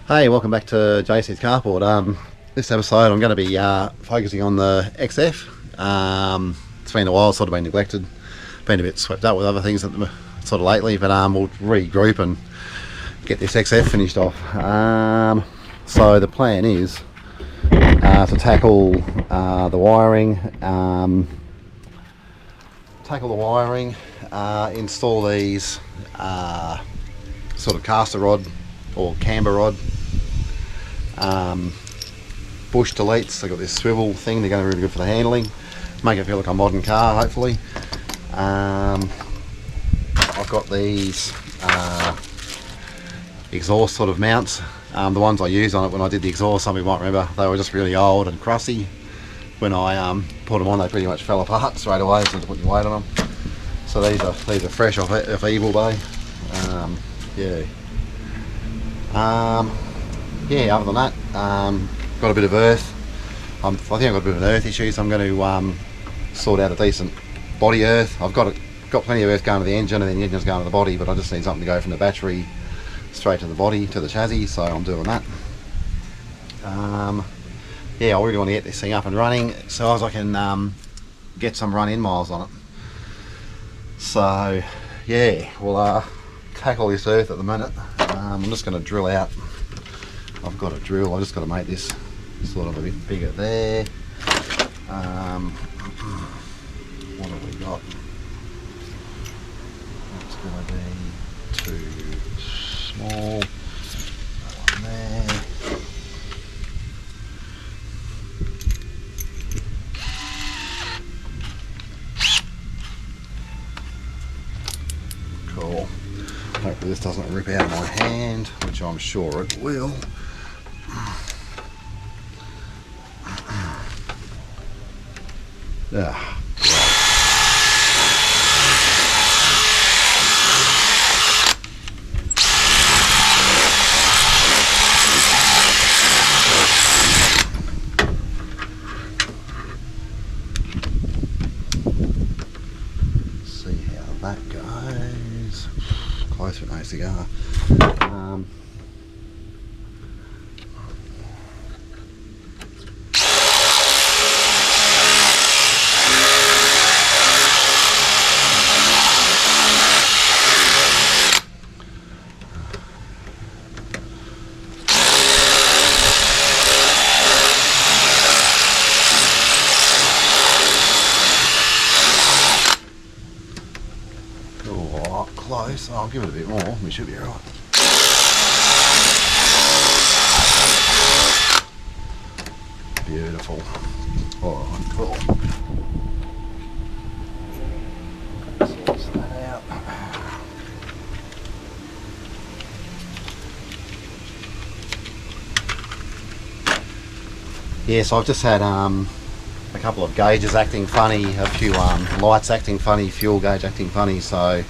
Hey, welcome back to JC's Carport. This episode I'm going to be focusing on the XF. It's been a while, sort of been neglected, been a bit swept up with other things sort of lately, but we'll regroup and get this XF finished off. So the plan is to tackle the wiring, install these sort of caster rod or camber rod, bush deletes. They've got this swivel thing, they're going to be really good for the handling, make it feel like a modern car hopefully. I've got these exhaust sort of mounts, the ones I used on it when I did the exhaust, some of you might remember, they were just really old and crusty. When I put them on, they pretty much fell apart straight away, so to put your weight on them. So these are fresh off Evil Bay. Other than that, got a bit of earth. I think I've got a bit of an earth issue, so I'm going to sort out a decent body earth. I've got plenty of earth going to the engine, and then the engine's going to the body, but I just need something to go from the battery straight to the body, to the chassis, so I'm doing that. I really want to get this thing up and running so as I can get some run-in miles on it. So we'll tackle this earth at the minute. I'm just going to drill out. I've got a drill, I've just got to make this sort of a bit bigger there. What have we got? That's going to be too small. That one there. Cool. Hopefully this doesn't rip out of my hand, which I'm sure it will. See how that goes. Close with no cigar. Close. I'll give it a bit more. We should be alright. Beautiful. Alright, cool. Source that out. So I've just had a couple of gauges acting funny, a few lights acting funny, fuel gauge acting funny, so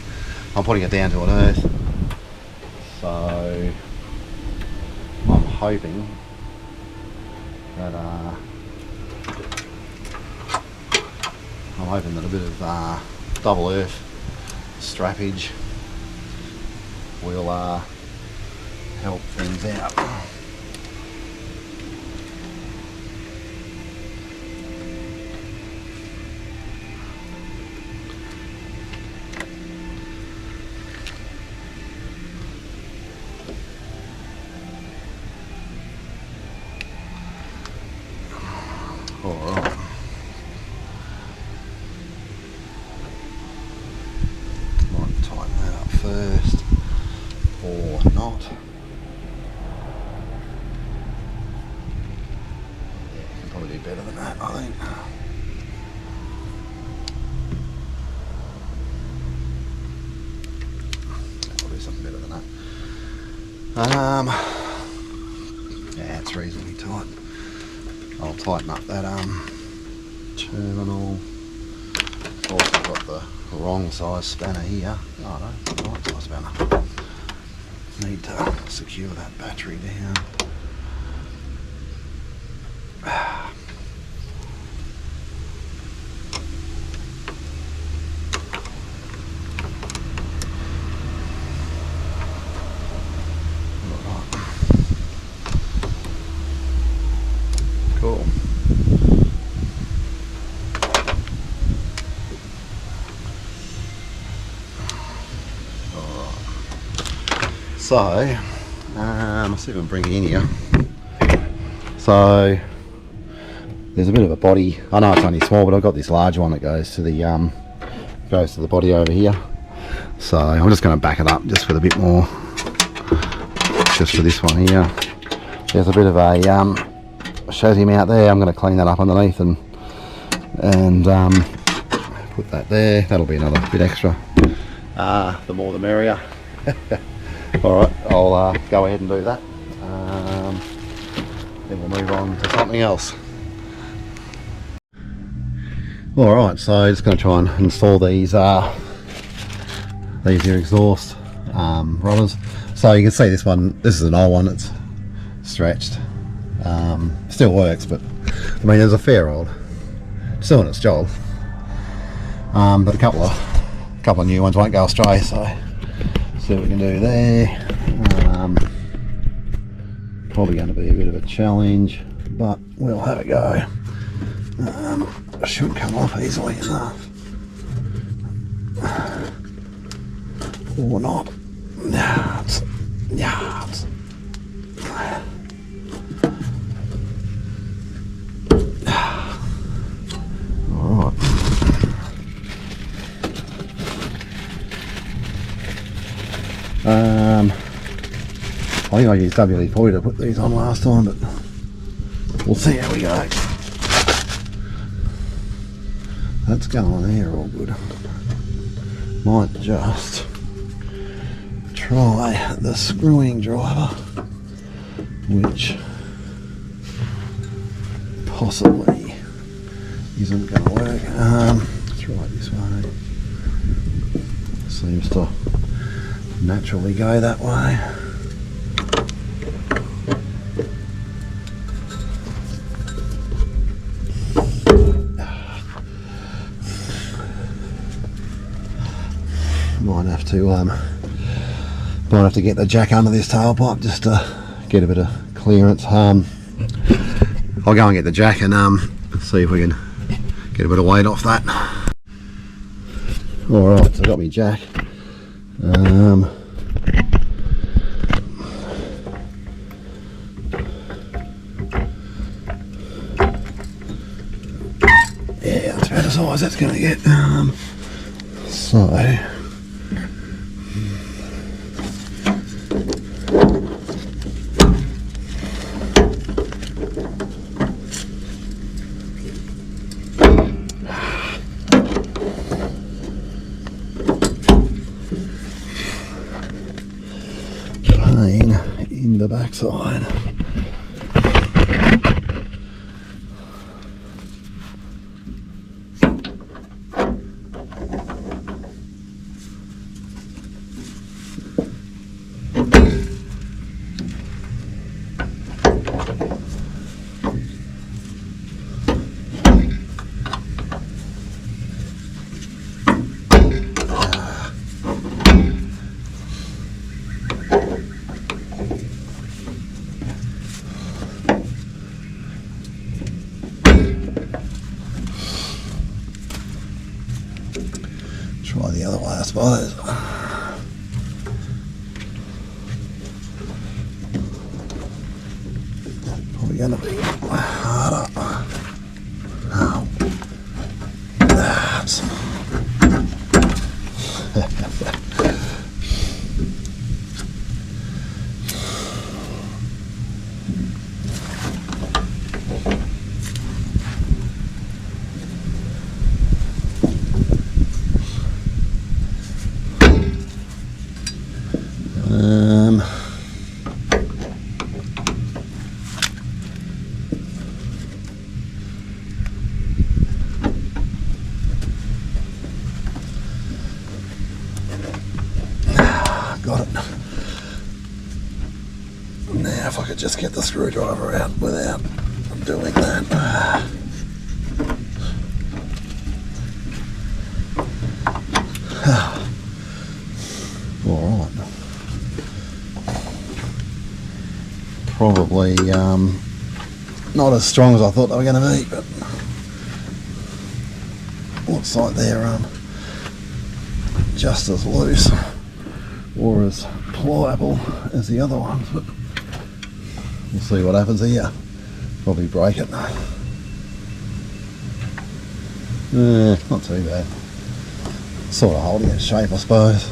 I'm putting it down to an earth. So I'm hoping that a bit of double earth strappage will help things out. Alright. Might tighten that up first, or not. Can probably do better than that, I think. I'll do something better than that. It's reasonably tight. I'll tighten up that terminal. Also got the wrong size spanner here. Oh no, the right size spanner. Need to secure that battery down. So, I'll see if I can bring it in here. So, there's a bit of a body. I know it's only small, but I've got this large one that goes to the body over here. So I'm just going to back it up just with a bit more, just for this one here. There's a bit of a chassis mount there. I'm going to clean that up underneath and put that there. That'll be another bit extra. The more the merrier. Alright, I'll go ahead and do that. Then we'll move on to something else. Alright, so just going to try and install these here exhaust runners. So you can see this one, this is an old one, it's stretched. Still works, but I mean there's a fair old, still in its job. But a couple of new ones won't go astray, so see what we can do there. Probably going to be a bit of a challenge, but we'll have a go. Should come off easily enough, or not. Yards. All right. I think I used WD-40 to put these on last time, but we'll see how we go. That's going there all good. Might just try the screwing driver, which possibly isn't going to work. Let's try it this way. Seems to naturally go that way. Might have to get the jack under this tailpipe just to get a bit of clearance. I'll go and get the jack and see if we can get a bit of weight off that. Alright, so I got my jack. Yeah, that's about as high as that's going to get. So in the backside. Try the other way, I suppose. Probably going to be harder. Oh, that's got it. Now if I could just get the screwdriver out without doing that. Alright. Probably not as strong as I thought they were going to be, but looks like they're just as loose. or as pliable as the other ones, but we'll see what happens here. Probably break it. Not too bad. Sort of holding its shape, I suppose.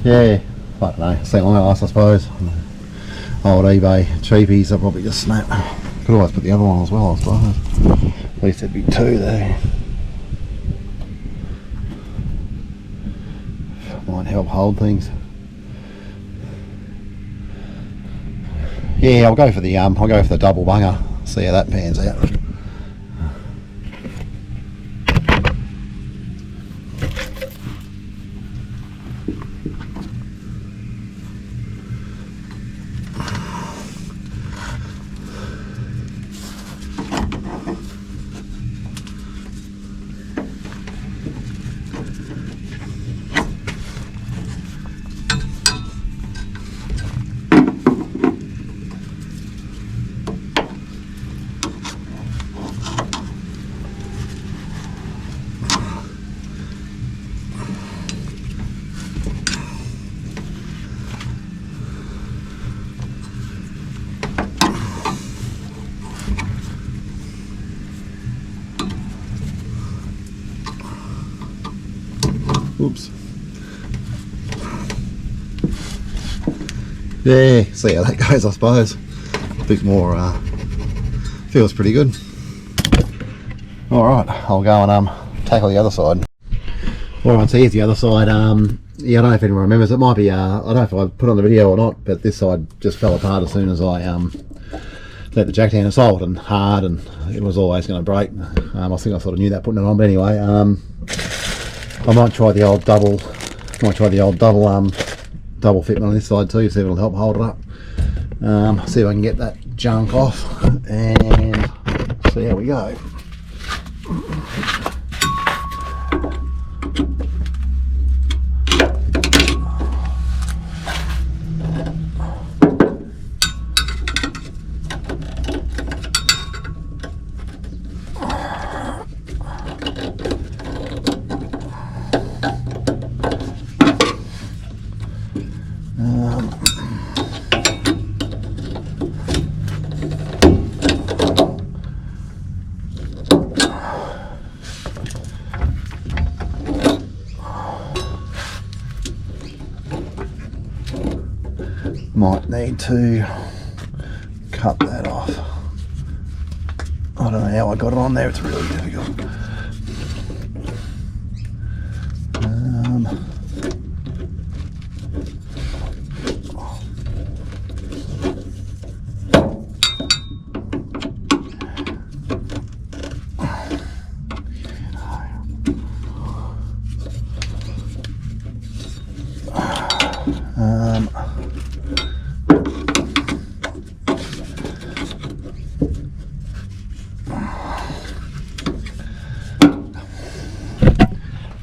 Yeah, I don't know, see long last, I suppose. Old eBay cheapies, I'll probably just snap. Could always put the other one as well, I suppose. At least there'd be two there. Might help hold things. Yeah, I'll go for the double bunger. See how that pans out. Oops. Yeah, see how that goes, I suppose. A bit more, feels pretty good. Alright, I'll go and tackle the other side. Alright, so here's the other side. Yeah, I don't know if anyone remembers, it might be, I don't know if I put on the video or not, but this side just fell apart as soon as I let the jack down. It's old and hard and it was always going to break. I think I sort of knew that putting it on, but anyway, I might try the old double fitment on this side too, see if it'll help hold it up. See if I can get that junk off and see how we go. Might need to cut that off. I don't know how I got it on there, it's really difficult.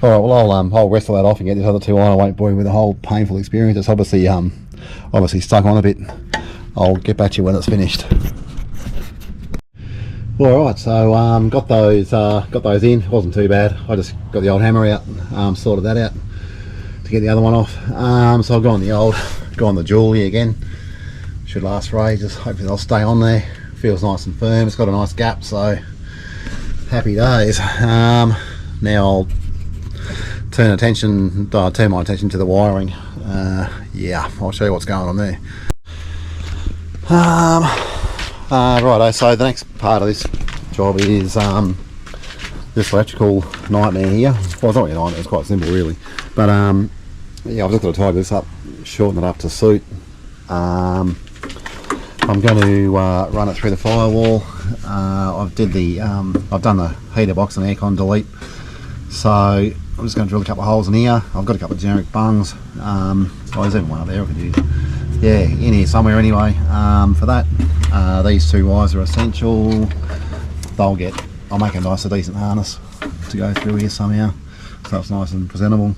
Alright, well I'll wrestle that off and get this other two on. I won't bore you with a whole painful experience. It's obviously stuck on a bit. I'll get back to you when it's finished. Alright, so got those in. It wasn't too bad. I just got the old hammer out, sorted that out to get the otve one off. So I'll go on the Julie again. Should last for ages. Hopefully they'll stay on there. Feels nice and firm. It's got a nice gap, so happy days. Now I'll turn my attention to the wiring. Yeah, I'll show you what's going on there. Righto, so the next part of this job is this electrical nightmare here. Well, it's not really a nightmare, it's quite simple really. But yeah, I've just got to tidy this up, shorten it up to suit. I'm going to run it through the firewall. I've done the heater box and aircon delete. So I'm just going to drill a couple of holes in here. I've got a couple of generic bungs. Oh, there's even one up there I could use. Yeah, in here somewhere anyway. For that, these two wires are essential. I'll make a nice, decent harness to go through here somehow, so it's nice and presentable.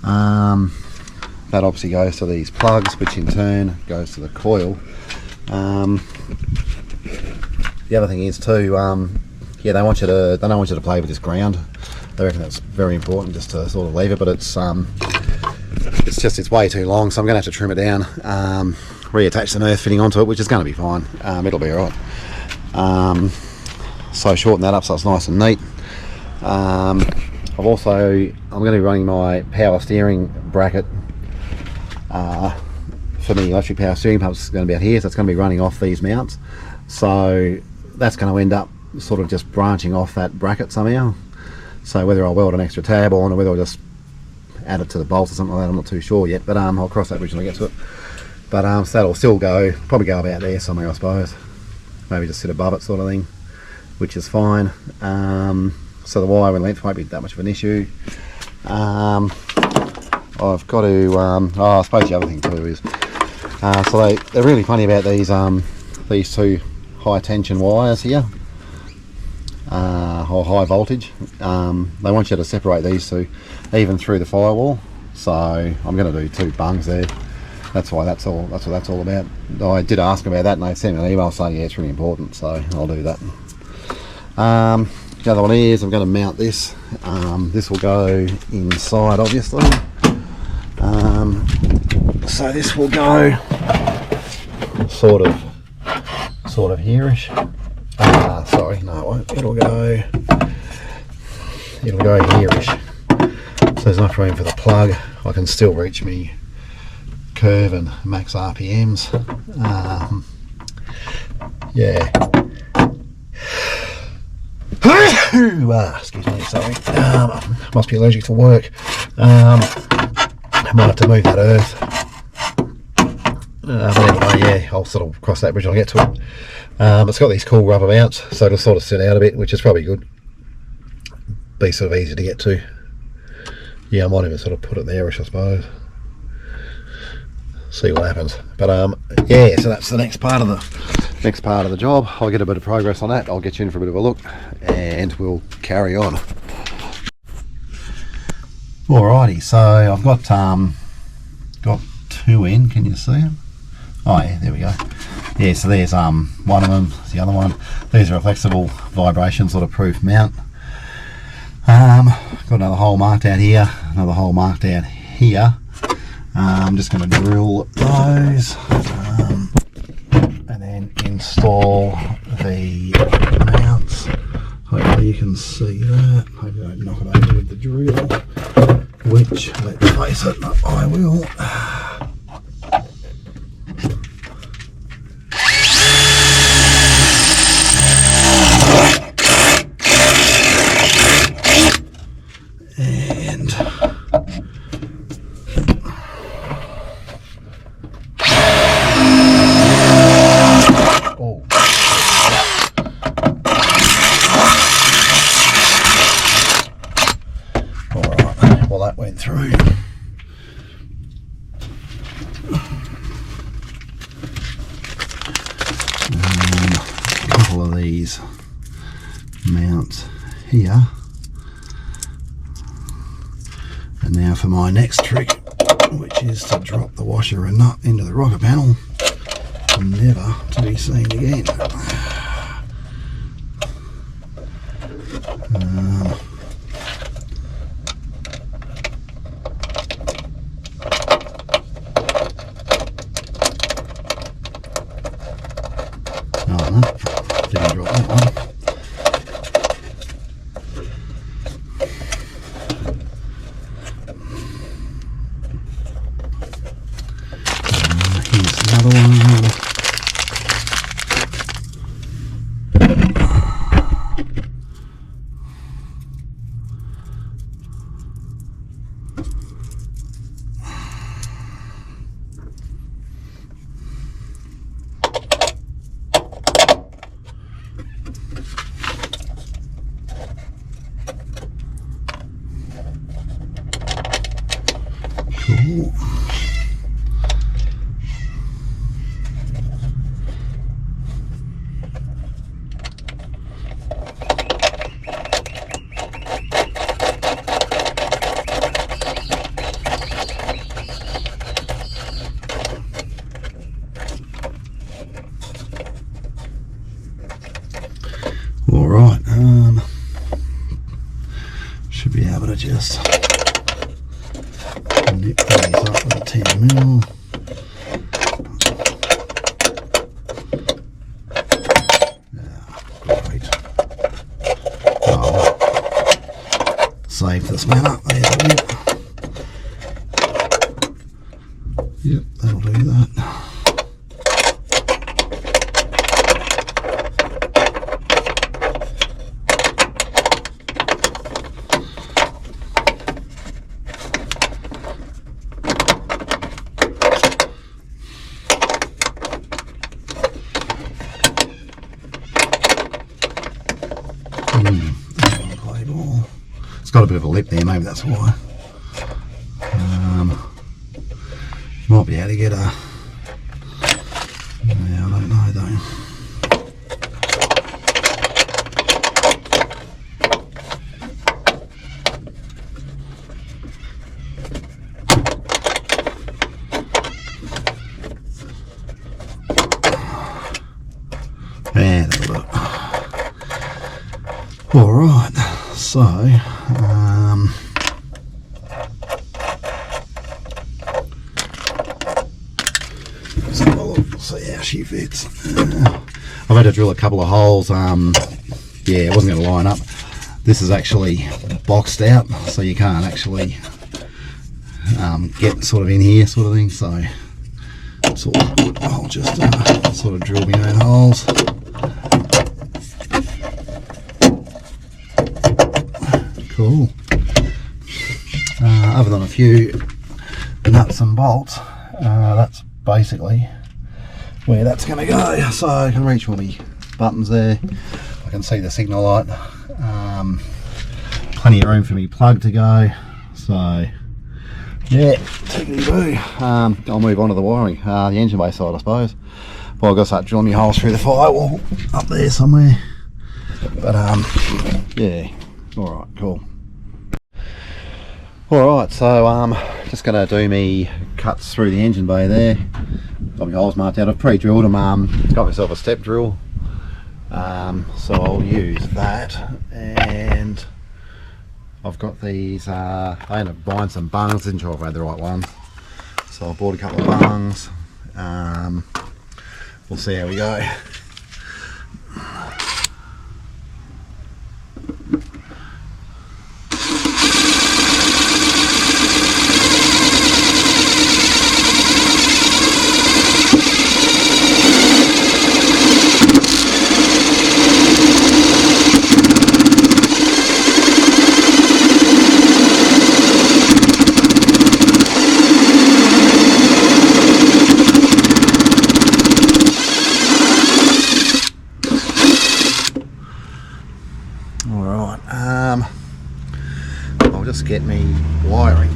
That obviously goes to these plugs, which in turn goes to the coil. The other thing is too, yeah, they don't want you to play with this ground. They reckon that's very important just to sort of leave it, but it's way too long, so I'm going to have to trim it down, reattach some earth fitting onto it, which is going to be fine. It'll be alright. So shorten that up so it's nice and neat. I'm going to be running my power steering bracket for the electric power steering pump. It's going to be out here, so it's going to be running off these mounts. So that's going to end up sort of just branching off that bracket somehow. So whether I'll weld an extra tab on or whether I'll just add it to the bolt or something like that, I'm not too sure yet, but I'll cross that bridge when I get to it. But so that'll still probably go about there somewhere, I suppose. Maybe just sit above it sort of thing, which is fine. So the wiring length won't be that much of an issue. I've got to, I suppose the other thing too is, so they're really funny about these two high tension wires here, or high voltage. They want you to separate these two even through the firewall. So I'm going to do 2 bungs there. That's what that's all about. I did ask about that, and they sent me an email saying, yeah, it's really important, so I'll do that. The other one is I'm going to mount this. This will go inside, obviously. So this will go sort of here-ish. Sorry, no, it won't. It'll go here-ish. So there's enough room for the plug. I can still reach me curve and max RPMs. Yeah. Excuse me, sorry. Must be allergic to work. I might have to move that earth. But anyway, yeah, I'll sort of cross that bridge when I get to it. It's got these cool rubber mounts, so it'll sort of sit out a bit, which is probably good. Be sort of easy to get to. Yeah, I might even sort of put it there, I suppose. See what happens. But yeah, so that's the next part of the job. I'll get a bit of progress on that. I'll get you in for a bit of a look, and we'll carry on. Alrighty, so I've got 2 in. Can you see them? Oh yeah, there we go. Yeah, so there's one of them, the other one. These are a flexible vibration sort of proof mount. Got another hole marked out here, another hole marked out here. I'm just going to drill those and then install the mounts. Hopefully you can see that. Hopefully I don't knock it over with the drill, which, let's face it, I will. Through. A couple of these mounts here. And now for my next trick, which is to drop the washer and nut into the rocker panel, never to be seen again. Didn't drop that one. Here's another one. Cool. All right. be able to just nip these up with a 10mm. Save this man up there. Yep, that'll do that. It's got a bit of a lip there, maybe that's why. Might be able to get a... Yeah, I don't know though. Yeah, that'll look. Alright, so... see how she fits. I've had to drill a couple of holes. Yeah, it wasn't going to line up. This is actually boxed out, so you can't actually get sort of in here, sort of thing. So it's all good. I'll just sort of drill my own holes. Cool. Other than a few nuts and bolts, that's basically where that's going to go. So I can reach all my buttons there. I can see the signal light. Plenty of room for me plug to go. So yeah, tickety-boo. I'll move on to the wiring, the engine bay side I suppose. Well, I've got to start drilling my holes through the firewall up there somewhere. But yeah, alright, cool. Alright, so just going to do me cuts through the engine bay there. Got my holes marked out. I've pre-drilled them. Got myself a step drill, so I'll use that. And I've got these. I ended up buying some bungs. Didn't sure if I had the right one, so I bought a couple of bungs. We'll see how we go. Alright, I'll just get me wiring.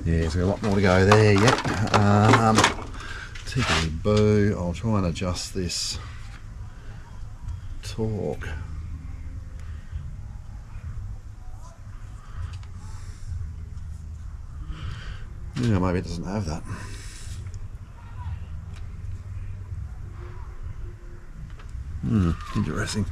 Yeah, there's a lot more to go there yet. Tickety-boo, I'll try and adjust this torque. Yeah, maybe it doesn't have that. Interesting.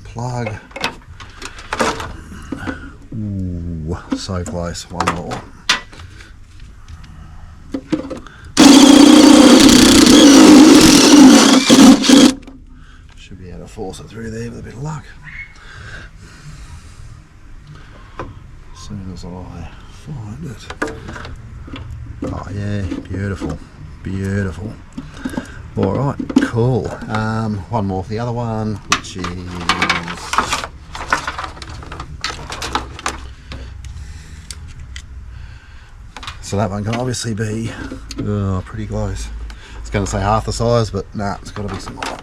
Plug. Ooh, so close. One more. Should be able to force it through there with a bit of luck. As soon as I find it. Oh yeah, beautiful, beautiful. All right, cool. One more for the other one, which is so that one can obviously be pretty close. It's going to say half the size, but nah, it's got to be smaller.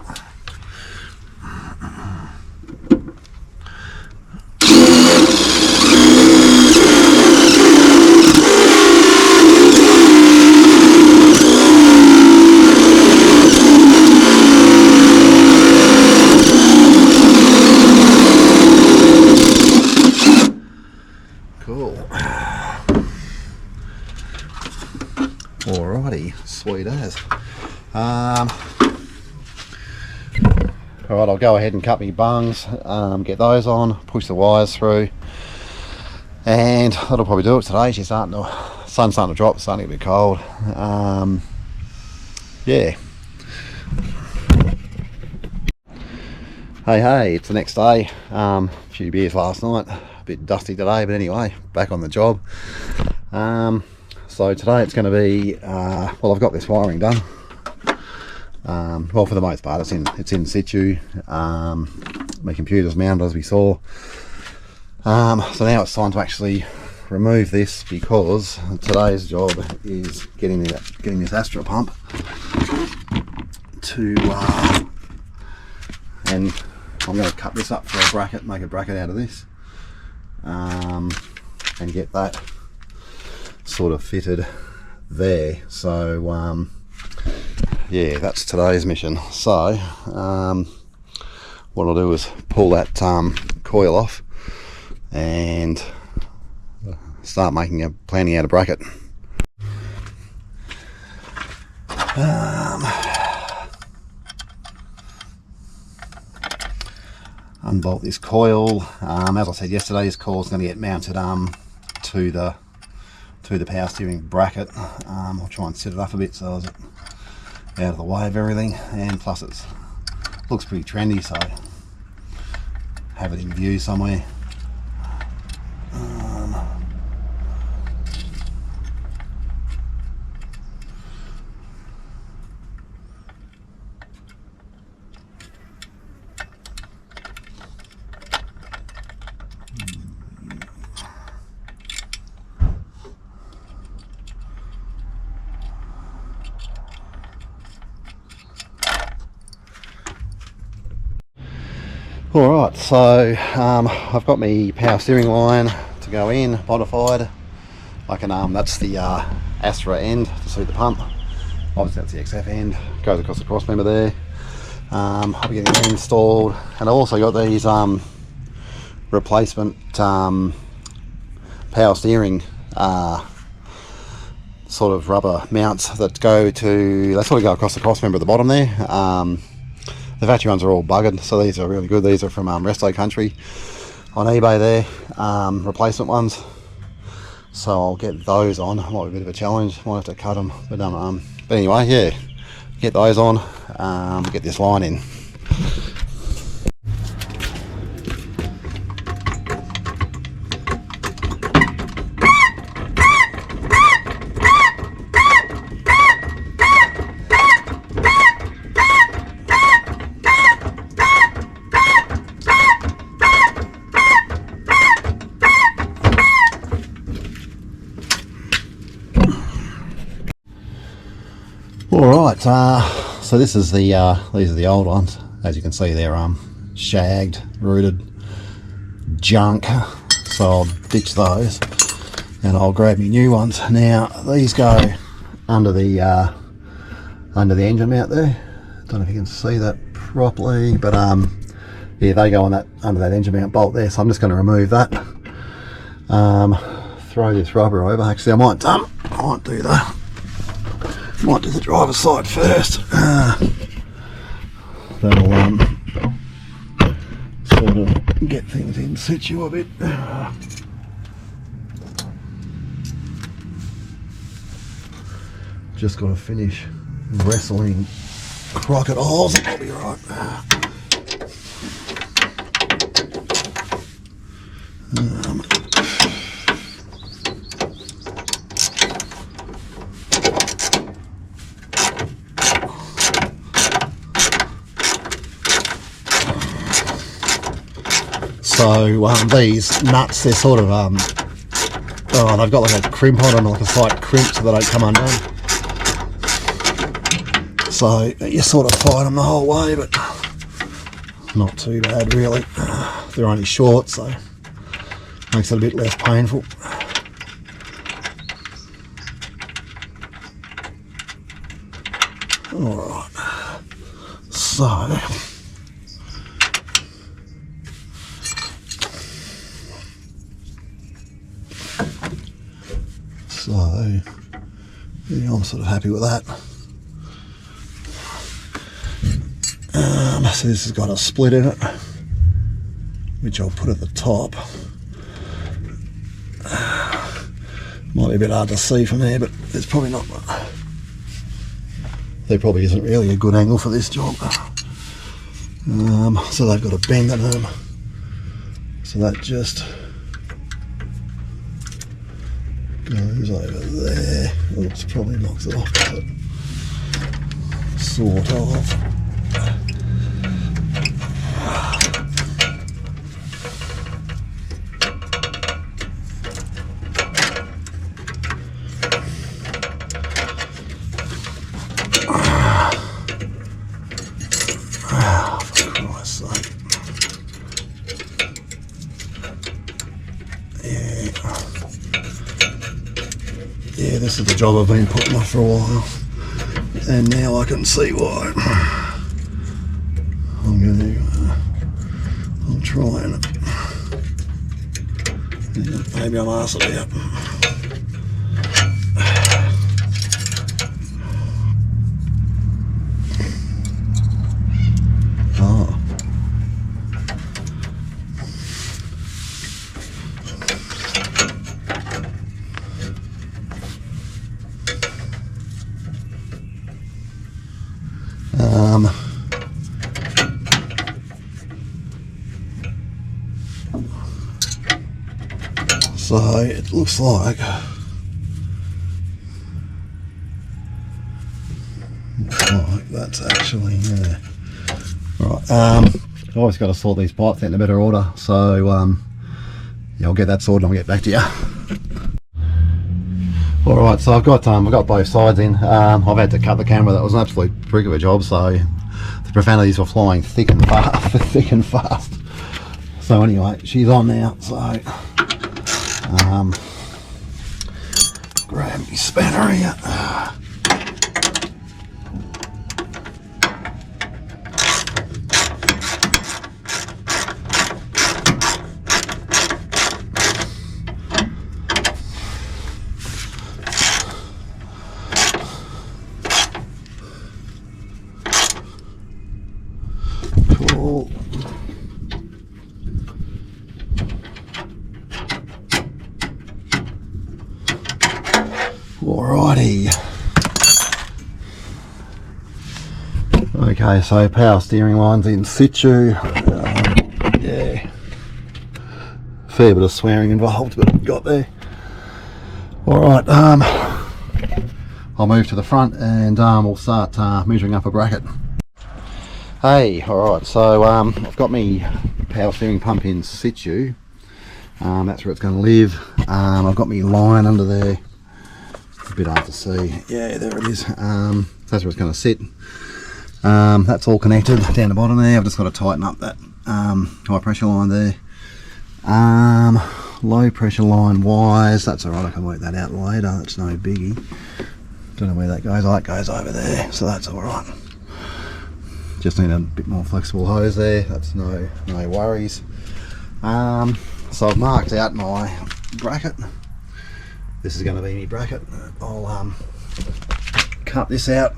coil. Alrighty, sweet as. Alright, I'll go ahead and cut me bungs, get those on, push the wires through, and that'll probably do it today. Sun's starting to drop, it's starting to get a bit cold. Yeah. Hey, it's the next day. A few beers last night, a bit dusty today, but anyway, back on the job. So today it's going to be, well, I've got this wiring done. Well, for the most part, it's in situ. My computer's mounted, as we saw. So now it's time to actually remove this, because today's job is getting this Astra pump to, and I'm going to cut this up for a bracket, make a bracket out of this, and get that sort of fitted there. So yeah, that's today's mission. So what I'll do is pull that coil off and start planning out a bracket. Unbolt this coil. As I said yesterday, this coil is going to get mounted to the power steering bracket. I'll try and set it up a bit so it's out of the way of everything, and plus it looks pretty trendy, so have it in view somewhere. Alright, so I've got my power steering line to go in, modified. I can that's the Astra end to suit the pump. Obviously that's the XF end, goes across the cross member there. I'll be getting that installed, and I've also got these replacement power steering sort of rubber mounts that go across the cross member at the bottom there. The factory ones are all buggered, so these are really good. These are from Resto Country on eBay there, replacement ones. So I'll get those on. Might be a bit of a challenge, might have to cut them, but anyway, yeah, get those on, get this line in. Alright, so this is these are the old ones. As you can see, they're shagged, rooted, junk. So I'll ditch those and I'll grab me new ones. Now these go under the engine mount there. Don't know if you can see that properly, but yeah, they go on under that engine mount bolt there. So I'm just going to remove that. Throw this rubber over. Actually, I might do that. Might do the driver's side first. That'll sort of get things in situ a bit. Just got to finish wrestling crocodiles and I'll be right. So these nuts, they're sort of they've got like a crimp on them, like a slight crimp, so they don't come undone. So you sort of fight them the whole way, but not too bad really. They're only short, so makes it a bit less painful. Alright, so So yeah, I'm sort of happy with that. So this has got a split in it, which I'll put at the top. Might be a bit hard to see from there, but it's probably not. There probably isn't really a good angle for this job. So they've got a bend in them. So that just goes over there. Oops, probably knocks it off, but sort of. Yeah, this is the job I've been putting off for a while, and now I can see why. I'm trying it. Maybe I'm arsed about. Oh. So it looks like that's actually, yeah. Right, I've always got to sort these pipes out in a better order, so yeah, I'll get that sorted and I'll get back to you. Alright, so I've got both sides in. I've had to cut the camera. That was an absolute prick of a job, so the profanities were flying thick and fast. So anyway, she's on now, so grab me spanner here. Cool. Alrighty. Okay, so power steering line's in situ. Yeah. Fair bit of swearing involved, but got there. Alright, I'll move to the front and we'll start measuring up a bracket. Hey, alright, so I've got me power steering pump in situ. That's where it's going to live. I've got me line under there. A bit hard to see. Yeah, there it is. So that's where it's going to sit. That's all connected down the bottom there. I've just got to tighten up that high pressure line there. Low pressure line wise, that's alright, I can work that out later. That's no biggie. Don't know where that goes. Oh, that goes over there, so that's alright. Just need a bit more flexible hose there. That's no worries. So I've marked out my bracket. This is going to be my bracket. I'll cut this out,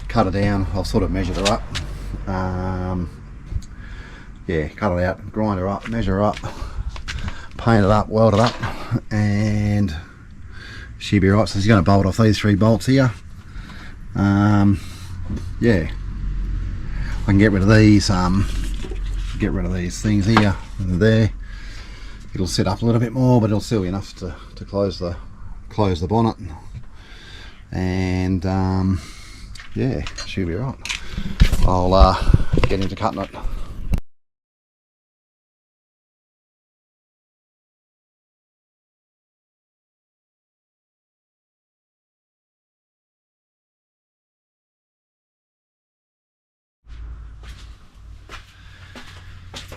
cut it down. I'll sort of measure her up. Yeah, cut it out, grind her up, measure her up, paint it up, weld it up, and she'll be right. So she's going to bolt off these 3 bolts here. Yeah, I can get rid of these. Get rid of these things here and there. It'll sit up a little bit more, but it'll still be enough to close the bonnet. And yeah, she'll be right. I'll get into cutting it.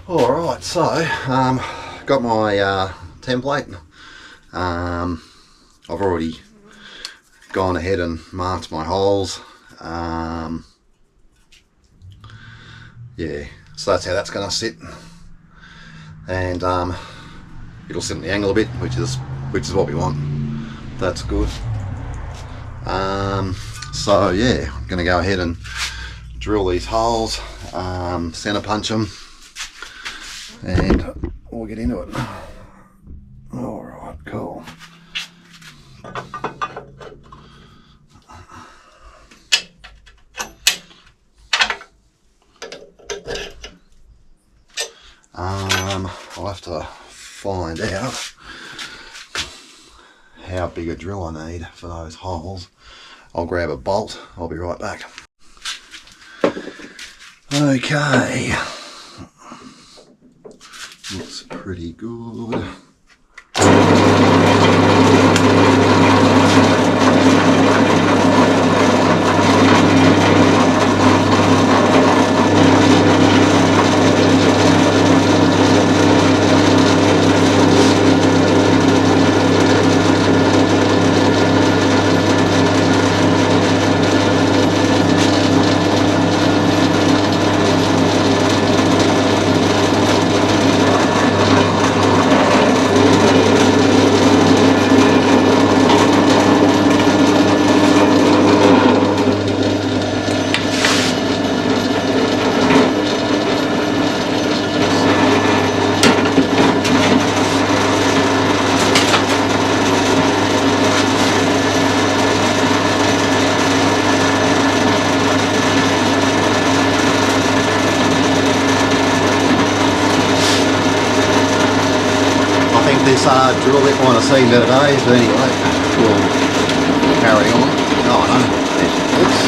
Alright, so got my template. I've already gone ahead and marked my holes. Yeah, so that's how that's going to sit, and it'll sit at the angle a bit, which is what we want. that's good. So yeah, I'm gonna go ahead and drill these holes, center punch them, and we'll get into it. All right, cool. I'll have to find out how big a drill I need for those holes. I'll grab a bolt, I'll be right back. Okay, looks pretty good. This drill bit might have seen better days, but anyway, we'll carry on. Oh no, oops.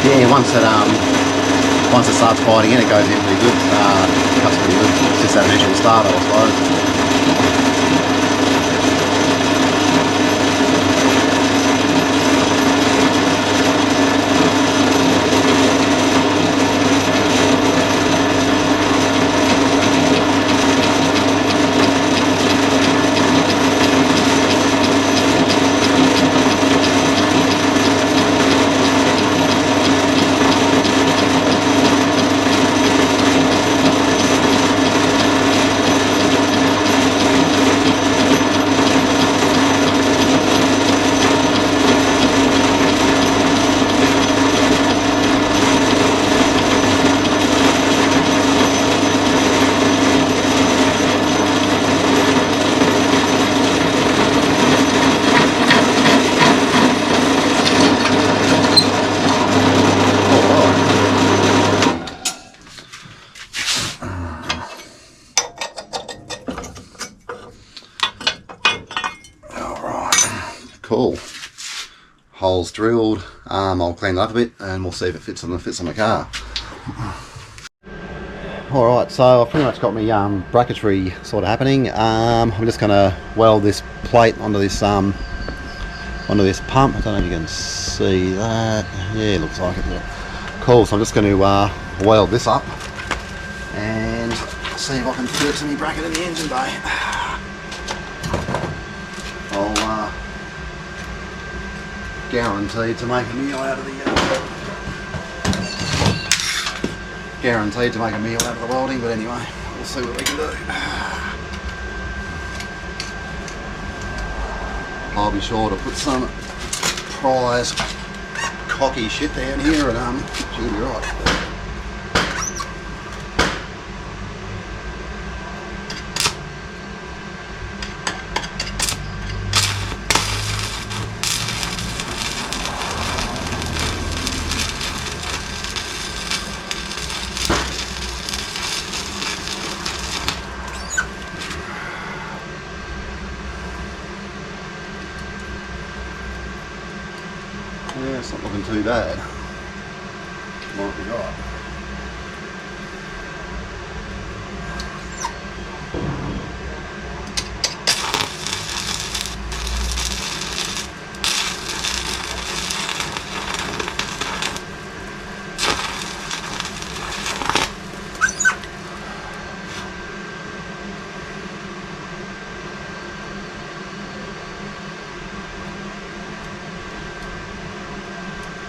Yeah, once it starts biting in, it goes in pretty good. Cuts pretty good. It's just that initial start, I suppose. Cool. Holes drilled. I'll clean it up a bit and we'll see if it fits on the car. Alright, so I've pretty much got my bracketry sort of happening. I'm just going to weld this plate onto this pump. I don't know if you can see that. Yeah, it looks like it. Yeah. Cool, so I'm just going to weld this up and see if I can fit it to my bracket in the engine bay. I'll guaranteed to make a meal out of the welding, but anyway, we'll see what we can do. I'll be sure to put some prize cocky shit down here and she'll be right. Yeah, it's not looking too bad. Might be right.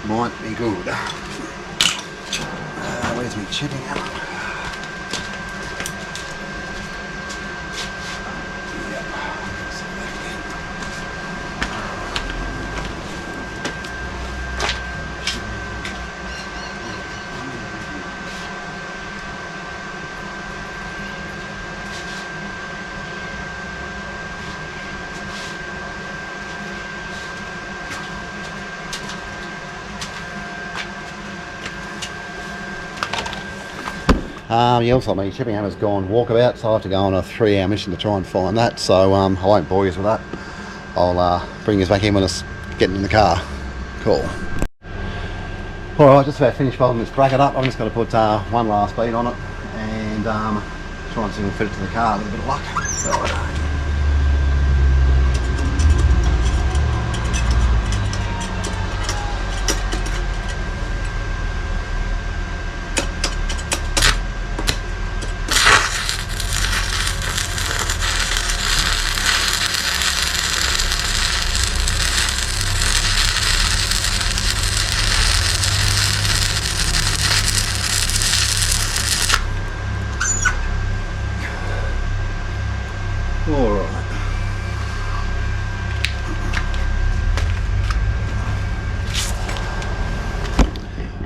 Might be good. Where's my chipping hammer? Yep. Yeah, also my chipping hammer's gone walkabout, so I have to go on a 3-hour mission to try and find that, so I won't bore you with that. I'll bring you back in when it's getting in the car. Cool. Alright, just about finished welding this bracket up. I'm just going to put one last bead on it and try and see if we can fit it to the car with a bit of luck.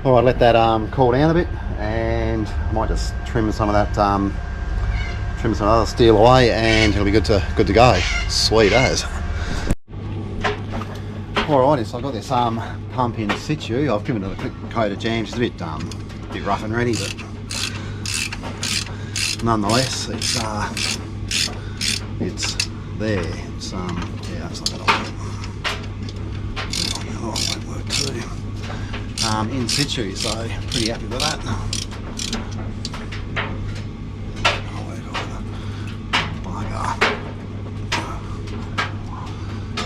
Alright, let that cool down a bit, and I might just trim some of that, trim some other steel away, and it'll be good to go. Sweet as. Alrighty, so I've got this pump in situ. I've given it a quick coat of jam. It's a bit rough and ready, but nonetheless, it's there. It's yeah, it's not that oh, it won't work too. In situ, so pretty happy with that.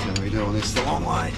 Gonna be doing this the long way.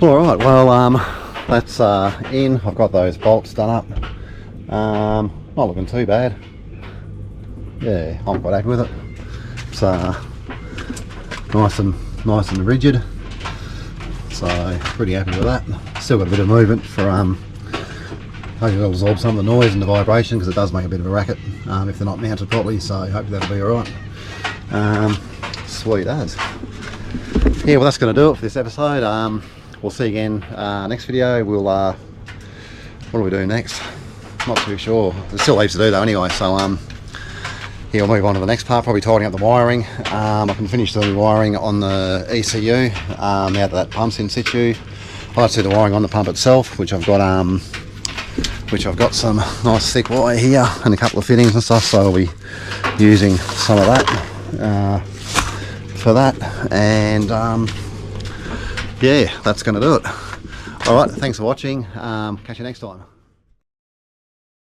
Alright, well that's in. I've got those bolts done up. Not looking too bad. Yeah, I'm quite happy with it. It's nice and rigid. So pretty happy with that. Still got a bit of movement for hopefully it'll absorb some of the noise and the vibration, because it does make a bit of a racket if they're not mounted properly, so hopefully that'll be alright. Sweet as. Yeah, well that's going to do it for this episode. We'll see you again next video. We'll what do we do next? Not too sure. There's still heaps to do though anyway, so yeah, we'll move on to the next part, probably tidying up the wiring. I can finish the wiring on the ECU now that that pump's in situ. I'll have to do the wiring on the pump itself, which I've got some nice thick wire here and a couple of fittings and stuff, so I'll be using some of that for that. And yeah, that's going to do it. Alright, thanks for watching. Catch you next time.